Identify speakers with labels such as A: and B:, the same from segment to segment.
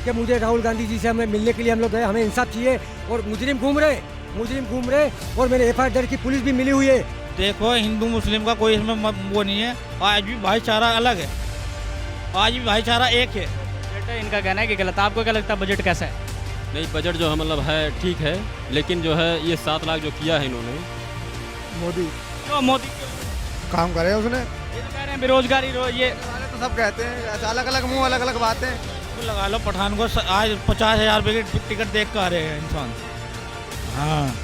A: कि मुझे राहुल गांधी जी से हमें मिलने के लिए हम लोग गए, हमें इंसाफ चाहिए। और मुजरिम घूम रहे और मेरे एफआईआर दर्ज की पुलिस भी मिली हुई है।
B: देखो हिंदू मुस्लिम का कोई इसमें वो नहीं है, आज भी भाईचारा अलग है, आज भी भाईचारा एक है।
C: बजट इनका कहना है कि गलत, आपको क्या लगता है बजट कैसा है?
D: नहीं, बजट जो है मतलब है ठीक है, लेकिन जो है ये 7 लाख जो किया है इन्होंने,
E: मोदी
C: क्यों मोदी क्यों?
E: काम करे उसने।
C: ये तो कह रहे हैं बेरोजगारी ये
E: तो सब कहते हैं ऐसे अलग अलग मुंह अलग अलग बातें।
B: तो लगा लो पठान को आज 50,000 रुपये की टिकट देख कर आ रहे हैं इंसान। हाँ,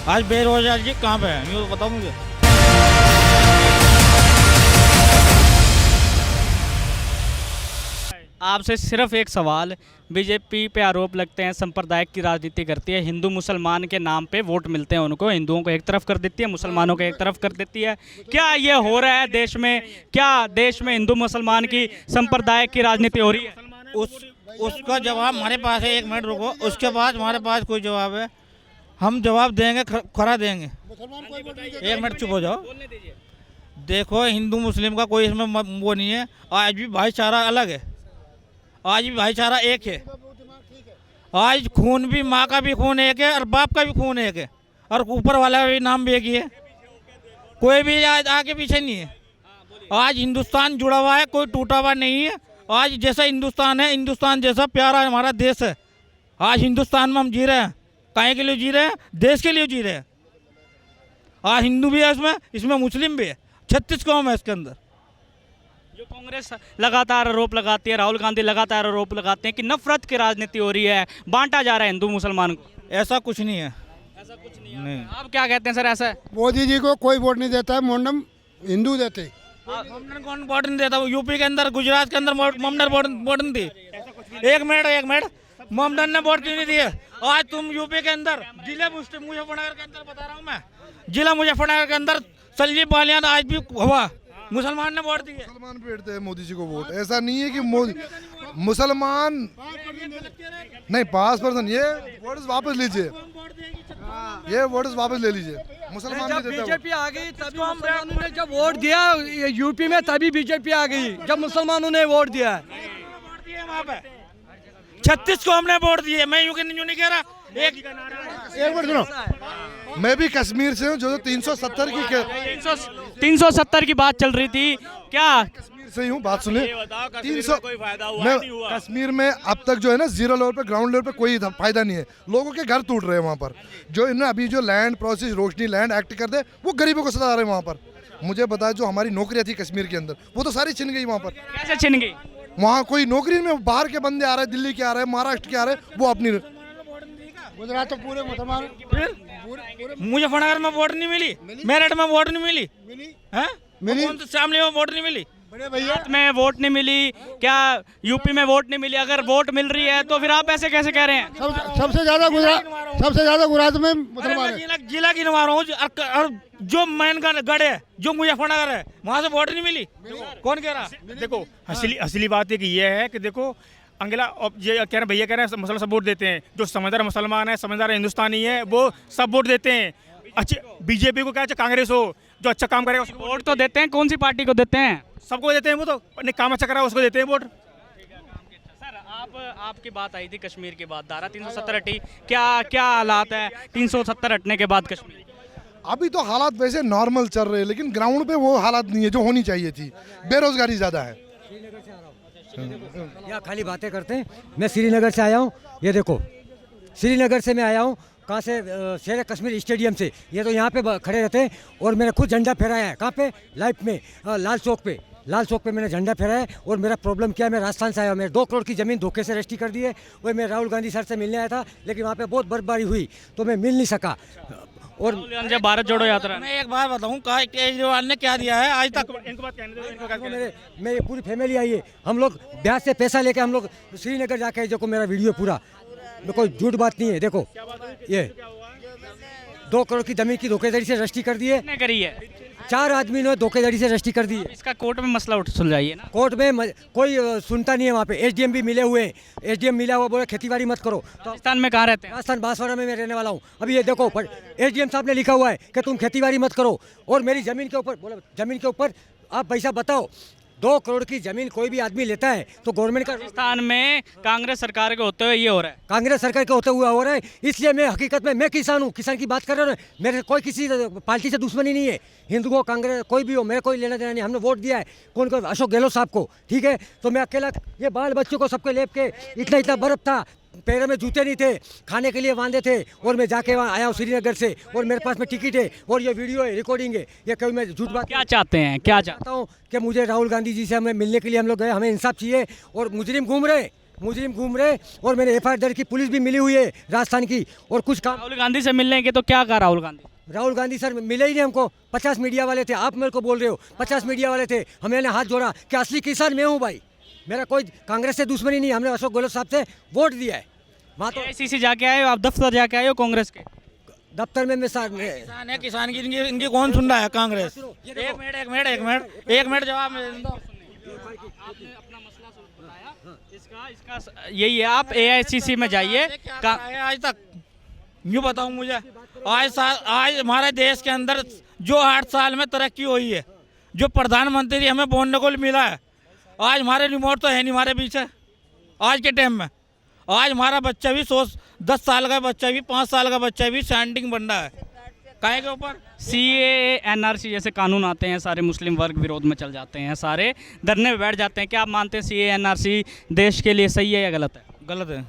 B: आज बेरोजगार जी कहाँ पे है ये बताओ मुझे।
C: आपसे सिर्फ एक सवाल, बीजेपी पे आरोप लगते हैं सांप्रदायिक की राजनीति करती है, हिंदू मुसलमान के नाम पे वोट मिलते हैं उनको, हिंदुओं को एक तरफ कर देती है, मुसलमानों को एक तरफ कर देती है। क्या ये हो रहा है देश में? क्या देश में हिंदू मुसलमान की सांप्रदायिक की राजनीति हो रही है?
B: उसका जवाब हमारे पास है, 1 मिनट रुको, उसके बाद हमारे पास कोई जवाब है, हम जवाब देंगे, खरा देंगे। 1 मिनट चुप हो जाओ। देखो हिंदू मुस्लिम का कोई इसमें वो नहीं है, आज भी भाईचारा अलग है, आज भी भाईचारा एक है। आज खून भी, माँ का भी खून एक है और बाप का भी खून एक है, और ऊपर वाला का भी नाम भी एक ही है, कोई भी आज आगे पीछे नहीं है। आज हिंदुस्तान जुड़ा हुआ है, कोई टूटा हुआ नहीं है। आज जैसा हिंदुस्तान है, हिंदुस्तान जैसा प्यारा हमारा देश है। आज हिंदुस्तान में हम जी रहे हैं, काहे के लिए जी रहे हैं? देश के लिए जी रहे हैं। आज हिंदू भी है इसमें मुस्लिम भी है, 36 कौम है इसके अंदर।
C: जो कांग्रेस लगातार आरोप लगाती है, राहुल गांधी लगातार आरोप लगाते हैं कि नफरत की राजनीति हो रही है, बांटा जा रहा है हिंदू मुसलमान को।
B: ऐसा कुछ नहीं है।
C: ऐसा कुछ नहीं
B: नहीं।
C: है। आप क्या कहते हैं सर? ऐसा है?
E: मोदी जी को कोई वोट नहीं देता है, मोंडम हिंदू देते।
B: ममडन कौन वोट नहीं देता? यूपी के अंदर, गुजरात के अंदर ममडन वोट नहीं दी। 1 मिनट, ममडन ने वोट क्यों नहीं दिए? आज तुम यूपी के अंदर जिला मुजफ्फरनगर के अंदर बता रहा हूँ मैं, जिला मुजफ्फरनगर के अंदर संजीव बालियान आज भी हुआ, मुसलमान ने वोट दिए।
F: मुसलमान भेजते हैं मोदी जी को वोट। ऐसा नहीं है कि मोदी मुसलमान नहीं, 5%। ये वर्ड्स वापस लीजिए, ये वर्ड्स वापस ले लीजिए। मुसलमान
A: जब बीजेपी आ गई तभी मुसलमानों ने जब वोट दिया यूपी में, तभी बीजेपी आ गई जब मुसलमानों ने वोट दिया।
B: 36 को हमने वोट दिए। मैं यूं नहीं कह रहा।
F: एक मिनट सुनो, मैं भी कश्मीर से हूँ, जो 370 की
C: 370 की बात चल रही थी क्या?
F: कश्मीर से ही हूँ। बात सुनिए, 300 मैं कश्मीर में अब तक जो है ना, 0 लेवल पे, ग्राउंड लेवल पे कोई फायदा नहीं है। लोगों के घर टूट रहे हैं वहाँ पर। जो इन्होंने अभी जो लैंड प्रोसेस, रोशनी लैंड एक्ट कर दे, वो गरीबों को सता रहे हैं वहाँ पर। मुझे बताया जो हमारी नौकरियाँ थी कश्मीर के अंदर, वो तो सारी छिन गई वहाँ पर।
C: कैसे छिन गई?
F: वहाँ कोई नौकरी में बाहर के बंदे आ रहे हैं, दिल्ली के आ रहे हैं, महाराष्ट्र के आ रहे हैं, वो अपनी।
E: गुजरात तो पूरे मुसलमान।
B: मुजफ्फरनगर में वोट नहीं मिली, मेरठ में वोट नहीं मिली, हैं?
E: मिली।
B: कौन से शामली में वोट नहीं मिली?
E: बड़े भैया
C: में वोट नहीं मिली क्या? यूपी में वोट नहीं मिली? अगर वोट मिल रही है तो फिर आप ऐसे कैसे कह रहे हैं?
E: सबसे ज्यादा गुजरात में मुसलमान है।
B: जिला गिनवा रहा हूँ, और जो मेन गढ़ है, जो मुजफ्फरनगर है, वहाँ से वोट नहीं मिली। कौन कह रहा?
G: देखो असली बात एक ये है कि देखो अंगला ये कह रहे, भैया कह रहे हैं मुसलमान सब वोट देते हैं। जो समझदार मुसलमान है, समझदार हिंदुस्तानी है, वो सब वोट देते हैं। अच्छे बीजेपी को क्या, अच्छा कांग्रेस हो जो अच्छा काम करेगा उसको
C: वोट तो देते हैं। कौन सी पार्टी को देते हैं?
G: सबको देते हैं, वो तो अपने काम अच्छा करा उसको देते हैं वोट।
C: सर आपकी बात आई थी कश्मीर के बाद, धारा 370 हटी, क्या हालात है 370 हटने के बाद कश्मीर?
F: अभी तो हालात वैसे नॉर्मल चल रहे हैं, लेकिन ग्राउंड पे वो हालात नहीं है जो होनी चाहिए थी। बेरोजगारी ज़्यादा है।
A: या खाली बातें करते हैं। मैं श्रीनगर से आया हूँ, ये देखो श्रीनगर से मैं आया हूँ। कहाँ से? शेर कश्मीर स्टेडियम से। ये तो यहाँ पे खड़े रहते हैं और मैंने खुद झंडा फहराया है। कहाँ पे? लाइफ में लाल चौक पे मैंने झंडा फहराया है। और मेरा प्रॉब्लम क्या है, मैं राजस्थान से आया हूँ, मेरे 2 करोड़ की ज़मीन धोखे से रजिस्ट्री कर दी है। वही मैं राहुल गांधी सर से मिलने आया था, लेकिन वहाँ पे बहुत बर्फबारी हुई तो मैं मिल नहीं सका। और
C: जब भारत जोड़ो यात्रा,
B: मैं एक बात बताऊँ, केजरीवाल ने क्या दिया है आज तक?
G: इनको बात कहने दो।
A: मेरी पूरी फैमिली आई है। हम लोग ब्याज से पैसा लेके हम लोग श्रीनगर जाके, देखो मेरा वीडियो पूरा, कोई झूठ बात नहीं है। देखो ये 2 करोड़ की जमीन की धोखाधड़ी से रजिस्ट्री कर दी है।
C: किसने करी है?
A: 4 आदमी ने धोखाधड़ी से रजिस्ट्री कर दी है।
C: इसका कोर्ट में मसला सुलझाइए ना।
A: कोर्ट में कोई सुनता नहीं है। वहाँ पे एसडीएम भी मिले हुए हैं। एसडीएम मिला हुआ, बोले खेतीबाड़ी मत करो। तो
C: राजस्थान में कहाँ रहते हैं?
A: राजस्थान बांसवाड़ा में मैं रहने वाला हूँ। अभी ये देखो एसडीएम साहब ने लिखा हुआ है कि तुम खेतीबाड़ी मत करो, और मेरी ज़मीन के ऊपर बोला, ज़मीन के ऊपर आप पैसा बताओ। 2 करोड़ की जमीन कोई भी आदमी लेता है तो गवर्नमेंट का
C: राजस्थान में कांग्रेस सरकार के होते हुए ये हो रहा है।
A: कांग्रेस सरकार के होते हुए हो रहा है। इसलिए मैं हकीकत में मैं किसान हूँ, किसान की बात कर रहा हूँ। मेरे कोई किसी पार्टी से दुश्मनी नहीं है, हिंदू को कांग्रेस कोई भी हो, मेरा कोई लेना देना नहीं। हमने वोट दिया है कौन को? अशोक गहलोत साहब को, ठीक है। तो मैं अकेला, ये बाल बच्चों को सबको लेप के, इतना इतना बर्फ था, पैरों में जूते नहीं थे, खाने के लिए बांधे थे, और मैं जाके वहाँ आया हूँ श्रीनगर से, और मेरे पास में टिकट है, और ये वीडियो है, रिकॉर्डिंग है। ये कभी मैं झूठ बात
C: क्या चाहते हैं, क्या चाहते
A: चाहता हूँ कि मुझे राहुल गांधी जी से हमें मिलने के लिए हम लोग गए, हमें इंसाफ चाहिए। और मुजरिम घूम रहे, और मैंने FIR दर्ज की, पुलिस भी मिली हुई है राजस्थान की। और कुछ काम
C: राहुल गांधी से मिलने के तो क्या कहा राहुल गांधी सर मिले ही नहीं हमको। 50 मीडिया वाले थे, आप मेरे को बोल रहे हो 50 मीडिया वाले थे, हमने हाथ जोड़ा कि असली किसान मैं हूँ भाई, मेरा कोई कांग्रेस से दुश्मनी नहीं। हमने अशोक गहलोत साहब से वोट दिया है। वहाँ तो AICC जाके आए हो आप, दफ्तर जाके आए हो कांग्रेस के?
A: दफ्तर में मैं
B: किसान है, किसान की इनकी कौन सुन रहा है? कांग्रेस। एक मिनट जवाब दो।
C: इसका यही है, आप AICC में जाइए।
B: आज तक यूँ बताऊँ मुझे, आज हमारे देश के अंदर जो 8 साल में तरक्की हुई है, जो प्रधानमंत्री हमें बोलने को मिला है, आज हमारे रिमोट तो है नहीं हमारे पीछे। आज के टाइम में आज हमारा बच्चा भी 10 साल का बच्चा भी, 5 साल का बच्चा भी स्टैंडिंग बन रहा है। काहे के ऊपर?
C: CAA NRC जैसे कानून आते हैं, सारे मुस्लिम वर्ग विरोध में चल जाते हैं, सारे धरने में बैठ जाते हैं। क्या आप मानते हैं CAA NRC देश के लिए सही है या गलत है?
B: गलत है।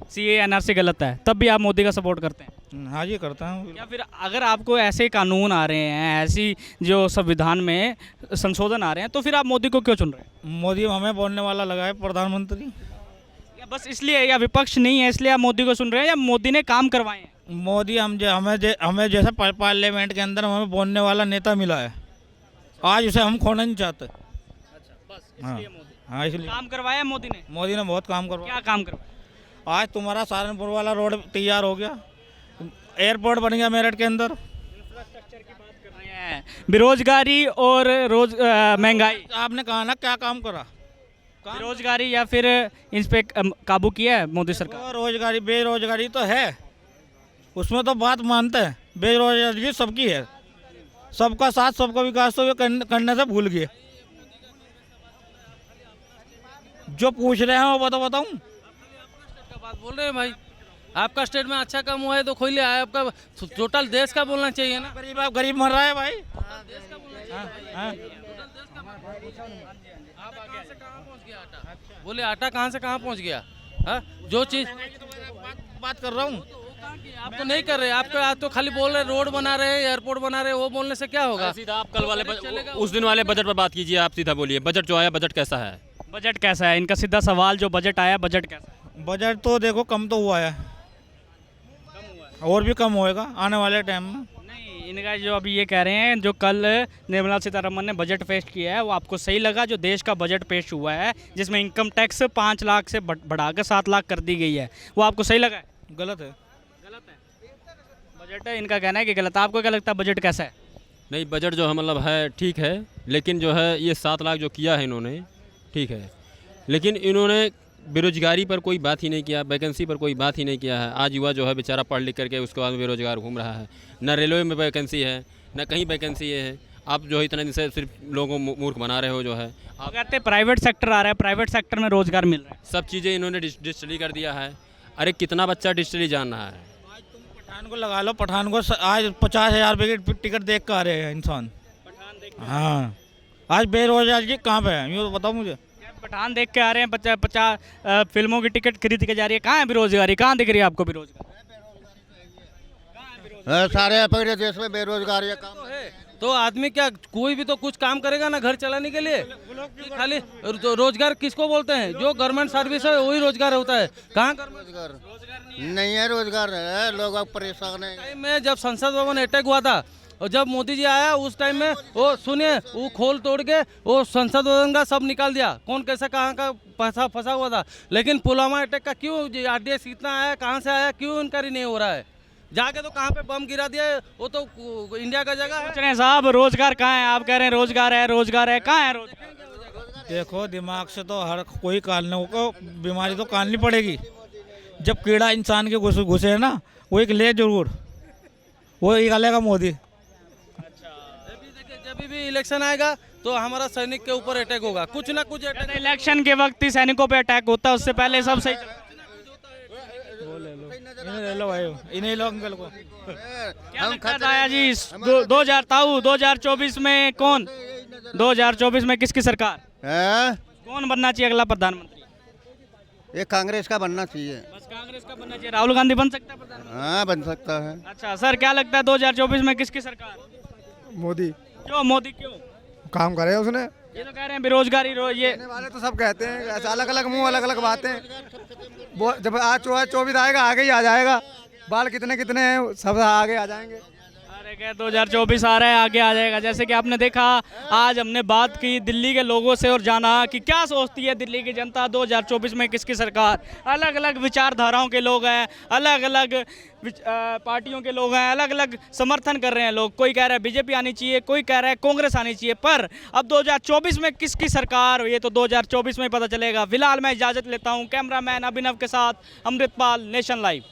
C: CAA NRC गलत है, तब भी आप मोदी का सपोर्ट करते हैं?
B: हाँ जी, करता हूँ।
C: या फिर अगर आपको ऐसे कानून आ रहे हैं, ऐसी जो संविधान में संशोधन आ रहे हैं, तो फिर आप मोदी को क्यों चुन रहे हैं?
B: मोदी हमें बोलने वाला लगा है प्रधानमंत्री।
C: या बस इसलिए, या विपक्ष नहीं है इसलिए आप मोदी को सुन रहे हैं, या मोदी ने काम करवाए हैं?
B: मोदी हमें जैसा पार्लियामेंट के अंदर हमें बोलने वाला नेता मिला है, आज उसे हम खोना नहीं चाहते। हाँ, इसलिए
C: काम करवाया है मोदी ने?
B: मोदी ने बहुत काम करवाया।
C: क्या काम करवाया?
B: आज तुम्हारा सहारनपुर वाला रोड तैयार हो गया, एयरपोर्ट बन गया मेरठ के अंदर।
C: बेरोजगारी और महंगाई,
B: आपने कहा ना क्या काम करा?
C: बेरोजगारी या फिर इस पे काबू किया है मोदी सरकार?
B: रोजगारी बेरोजगारी तो है, उसमें तो बात मानते हैं। बेरोजगारी सबकी है, सबका साथ सबका विकास तो करने से भूल गए। जो पूछ रहे हैं वो बताऊं?
H: बात बोल रहे हैं भाई, आपका स्टेट में अच्छा काम हुआ है तो खोई ले आया, आपका टोटल देश का बोलना चाहिए ना।
B: गरीब मर रहा है भाई।
H: देश का बोलना चाहिए।
B: हाँ।
H: आप कहाँ से कहाँ पहुँच गया आटा? बोले आटा कहाँ से कहाँ पहुँच गया? हाँ, जो चीज़
B: बात कर रहा हूँ।
H: आप तो नहीं कर रहे, आप तो खाली बोल रहे रोड बना रहे हैं, एयरपोर्ट बना रहे हैं, वो बोलने से क्या होगा?
D: सीधा आप कल वाले उस दिन वाले बजट पर बात कीजिए। आप सीधा बोलिए, बजट जो आया बजट कैसा है?
C: बजट कैसा है? इनका सीधा सवाल, जो बजट आया बजट कैसा है?
B: बजट तो देखो कम तो हुआ है, और भी कम होएगा आने वाले टाइम में।
C: नहीं, इनका जो अभी ये कह रहे हैं, जो कल निर्मला सीतारमन ने बजट पेश किया है, वो आपको सही लगा? जो देश का बजट पेश हुआ है, जिसमें इनकम टैक्स 5 लाख से बढ़ाकर 7 लाख कर दी गई है, वो आपको सही लगा है?
B: गलत है।
C: गलत है बजट है, इनका कहना है कि गलत। आपको क्या लगता है बजट कैसा है?
D: नहीं, बजट जो है मतलब है ठीक है, लेकिन जो है ये 7 लाख जो किया है इन्होंने, ठीक है, लेकिन इन्होंने बेरोजगारी पर कोई बात ही नहीं किया, वैकेंसी पर कोई बात ही नहीं किया है। आज युवा जो है बेचारा पढ़ लिख करके उसके बाद बेरोजगार घूम रहा है, न रेलवे में वैकेंसी है, न कहीं वैकेंसी है। आप जो है इतने दिन से सिर्फ लोगों को मूर्ख बना रहे हो। जो है
C: आप कहते हैं प्राइवेट सेक्टर आ रहा है, प्राइवेट सेक्टर में रोजगार मिल रहा है,
D: सब चीज़ें इन्होंने डिजिटली कर दिया है। अरे कितना बच्चा डिजिटली जान रहा है?
B: पठान को लगा लो, पठान को आज 50,000 रुपये की टिकट देख कर आ रहे हैं इंसान। हाँ, आज बेरोजगारी कहाँ पे है ये बताओ मुझे।
C: पठान देख के आ रहे हैं, 50 फिल्मों की टिकट खरीद के जा रही है। कहाँ है बेरोजगारी? कहाँ दिख रही है आपको बेरोजगारी?
E: सारे अपने देश में बेरोजगारी का काम
H: है तो आदमी क्या, कोई भी तो कुछ काम करेगा ना घर चलाने के लिए। खाली रोजगार किसको बोलते हैं? जो गवर्नमेंट सर्विस है वही रोजगार होता है। कहाँ
E: रोजगार नहीं है, रोजगार है, लोग अब परेशान हैं।
H: टाइम में जब संसद भवन अटैक हुआ था और जब मोदी जी आया उस टाइम में वो सुनिए, वो खोल तोड़ के वो संसद भवन का सब निकाल दिया, कौन कैसा कहाँ का फंसा हुआ था। लेकिन पुलवामा अटैक का क्यों RDX इतना आया, कहाँ से आया, क्यों इनक्वायरी नहीं हो रहा है? जाके तो कहाँ पे बम गिरा दिया, वो तो इंडिया का जगह है।
C: साहब रोजगार कहाँ है? आप कह रहे हैं रोजगार है, रोजगार है, कहाँ है रोजगार?
B: देखो, दिमाग से तो हर कोई काटने को बीमारी तो काटनी पड़ेगी। जब कीड़ा इंसान के घुसे है ना, वो एक ले जरूर, वो निकालेगा मोदी।
H: जब भी इलेक्शन आएगा तो हमारा सैनिक के ऊपर अटैक होगा, कुछ ना कुछ अटैक।
C: इलेक्शन के वक्त ही सैनिकों पे अटैक होता है, उससे पहले सब सही चलता है।
B: इन्हें ले लो भाई, इन्हें लो अंकल को।
C: क्या लगता है ताया जी 2024 में कौन, 2024 में किसकी सरकार, कौन बनना चाहिए अगला प्रधानमंत्री?
E: ये कांग्रेस का बनना चाहिए।
C: बस कांग्रेस का बनना चाहिए। राहुल गांधी बन सकता है प्रधानमंत्री?
E: हाँ बन सकता है।
C: अच्छा सर, क्या लगता है 2024 में किसकी सरकार?
F: मोदी
C: क्यों मोदी क्यों?
F: काम करे उसने।
C: ये तो कह रहे हैं बेरोजगारी ये
F: वाले तो सब कहते हैं ऐसा, अलग अलग मुंह अलग अलग बातें। वो जब आज 24 आएगा आगे ही आ जाएगा। बाल कितने कितने हैं सब आगे आ जाएंगे।
C: अरे क्या 2024 आ रहा है, आगे आ जाएगा। जैसे कि आपने देखा, आज हमने बात की दिल्ली के लोगों से और जाना कि क्या सोचती है दिल्ली की जनता 2024 में किसकी सरकार। अलग अलग विचारधाराओं के लोग हैं, अलग अलग पार्टियों के लोग हैं, अलग अलग समर्थन कर रहे हैं लोग। कोई कह रहा है बीजेपी आनी चाहिए, कोई कह रहा है कांग्रेस आनी चाहिए। पर अब 2024 में किसकी सरकार, ये तो 2024 में ही पता चलेगा। फिलहाल मैं इजाज़त लेता हूँ। कैमरामैन अभिनव के साथ अमृतपाल, नेशन लाइव।